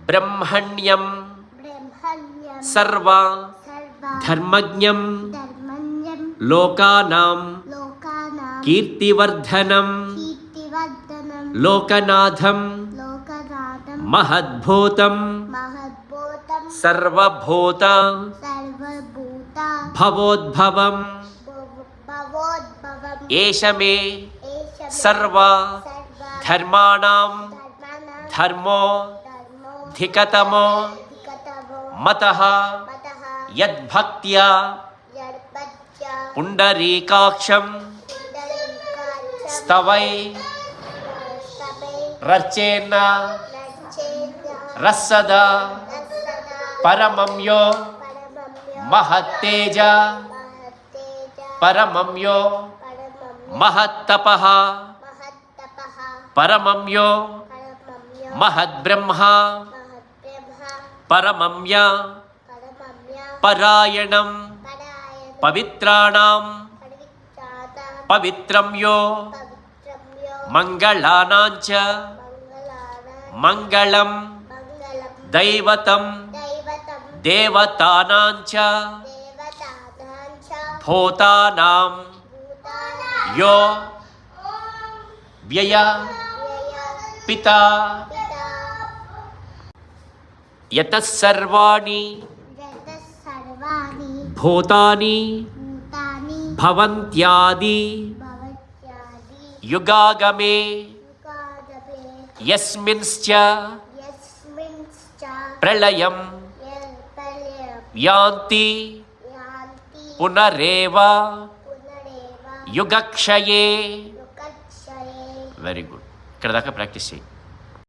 బ్రహ్మణ్యం సర్వ ధర్మజ్ఞం లోకానాం కీర్తివర్ధనం లోకనాథం మహద్భూతం సర్వభూత భవోద్భవం ఏష మే సర్వ ధర్మాణాం ధర్మో ధికతమో మతః యద్భక్త్యా పుండరీకాక్షం స్తవై రచేన రస్సద పరమమ్యో మహత్తేజ పరమమ్యో మహత్తపః పరమమ్యో మహద్బ్రహ్మ పరమమ్య పరాయణం పవిత్రాణం పవిత్రం యో మంగళానాంచ మంగళం దైవతం దేవతానాంచ భూతానాం యో వ్యయ పితా యతః సర్వాణి భూతాని భవంత్యాది యుగాగమే యస్మిన్శ్చ ప్రళయం యాంతి పునరేవ యుగక్షయే. Very good. ఇక్కడ దాకా ప్రాక్టీస్ చేయి.